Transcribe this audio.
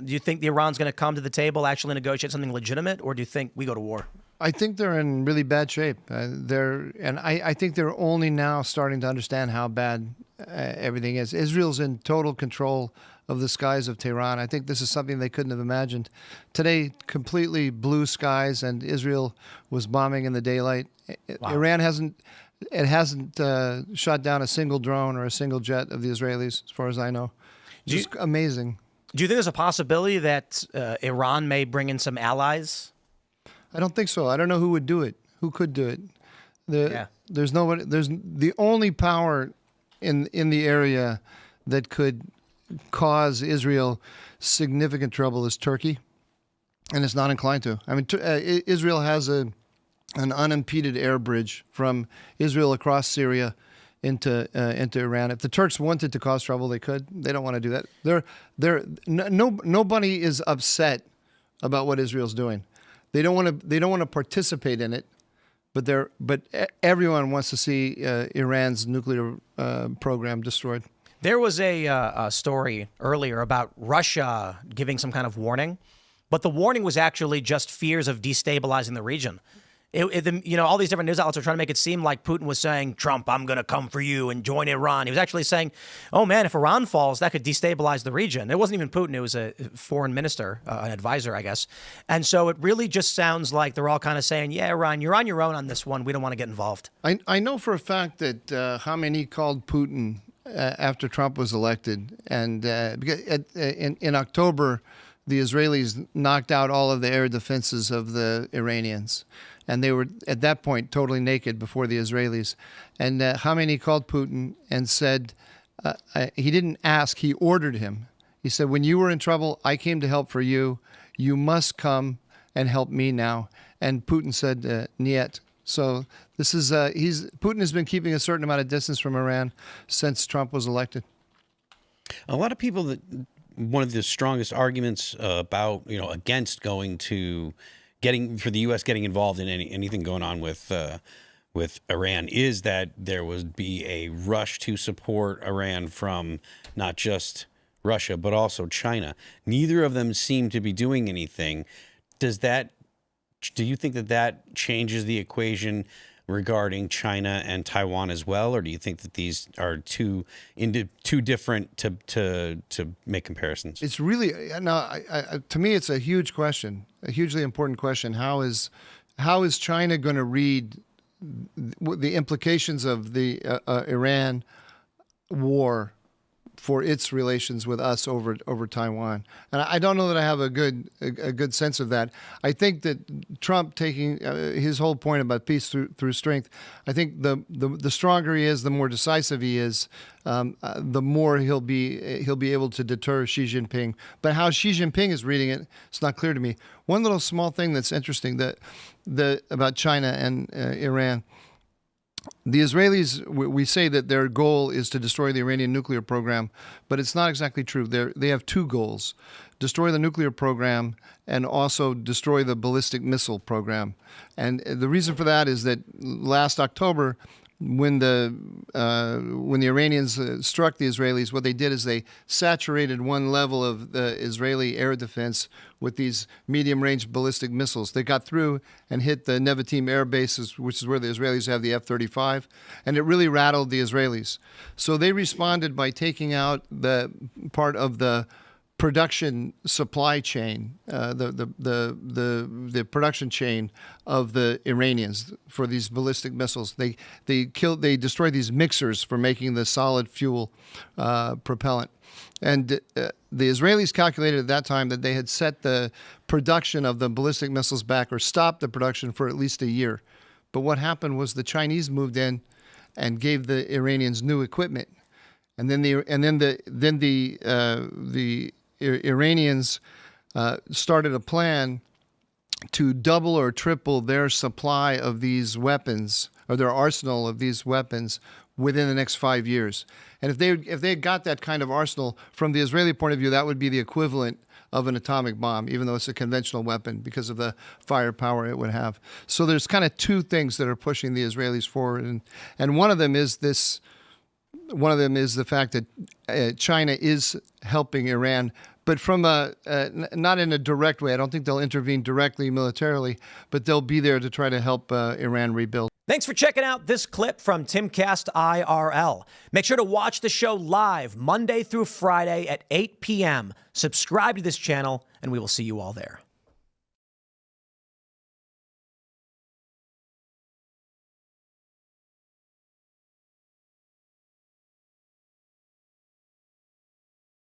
Do you think Iran's going to come to the table, actually negotiate something legitimate, or do you think we go to war? I think they're in really bad shape. I think they're only now starting to understand how bad everything is. Israel's in total control of the skies of Tehran. I think this is something they couldn't have imagined. Today, completely blue skies, and Israel was bombing in the daylight. Wow. Iran hasn't shot down a single drone or a single jet of the Israelis, as far as I know. Just amazing. Do you think there's a possibility that Iran may bring in some allies? I don't think so. I don't know who would do it. Who could do it? There's nobody. There's the only power in the area that could cause Israel significant trouble is Turkey, and it's not inclined to. I mean, Israel has an unimpeded air bridge from Israel across Syria into Iran. If the Turks wanted to cause trouble, they could. They don't want to do that. Nobody is upset about what Israel's doing. They don't want to participate in it, but everyone wants to see Iran's nuclear program destroyed. There was a story earlier about Russia giving some kind of warning, but the warning was actually just fears of destabilizing the region. All these different news outlets are trying to make it seem like Putin was saying, Trump, I'm going to come for you and join Iran. He was actually saying, oh, man, if Iran falls, that could destabilize the region. It wasn't even Putin. It was a foreign minister, an advisor, I guess. And so it really just sounds like they're all kind of saying, yeah, Iran, you're on your own on this one. We don't want to get involved. I know for a fact that Khamenei called Putin after Trump was elected. And in October, the Israelis knocked out all of the air defenses of the Iranians. And they were, at that point, totally naked before the Israelis. And Khamenei called Putin and said, he didn't ask, he ordered him. He said, when you were in trouble, I came to help for you. You must come and help me now. And Putin said, niet. So this is, Putin has been keeping a certain amount of distance from Iran since Trump was elected. A lot of people one of the strongest arguments against going to for the U.S. getting involved in anything going on with Iran is that there would be a rush to support Iran from not just Russia, but also China. Neither of them seem to be doing anything. Do you think that changes the equation regarding China and Taiwan as well, or do you think that these are too different to make comparisons? It's really to me, it's a huge question, a hugely important question. How is China going to read the implications of the Iran war for its relations with us over Taiwan? And I don't know that I have a good sense of that. I think that Trump taking his whole point about peace through strength, I think the stronger he is, the more decisive he is, the more he'll be able to deter Xi Jinping. But how Xi Jinping is reading it, it's not clear to me. One little small thing that's interesting about China and Iran. The Israelis, we say that their goal is to destroy the Iranian nuclear program, but it's not exactly true. They have two goals: destroy the nuclear program and also destroy the ballistic missile program. And the reason for that is that last October, when the Iranians struck the Israelis, what they did is they saturated one level of the Israeli air defense with these medium-range ballistic missiles. They got through and hit the Nevatim air bases, which is where the Israelis have the F-35, and it really rattled the Israelis. So they responded by taking out the part of the production supply chain, the production chain of the Iranians for these ballistic missiles. They destroyed these mixers for making the solid fuel propellant. And the Israelis calculated at that time that they had set the production of the ballistic missiles back, or stopped the production, for at least a year. But what happened was the Chinese moved in and gave the Iranians new equipment, and then the Iranians started a plan to double or triple their supply of these weapons, or their arsenal of these weapons, within the next 5 years. And if they had got that kind of arsenal, from the Israeli point of view, that would be the equivalent of an atomic bomb, even though it's a conventional weapon, because of the firepower it would have. So there's kind of two things that are pushing the Israelis forward, and one of them is this. One of them is the fact that China is helping Iran but from not in a direct way. I don't think they'll intervene directly militarily, but they'll be there to try to help Iran rebuild. Thanks for checking out this clip from Timcast IRL. Make sure to watch the show live Monday through Friday at 8 p.m. Subscribe to this channel, and we will see you all there.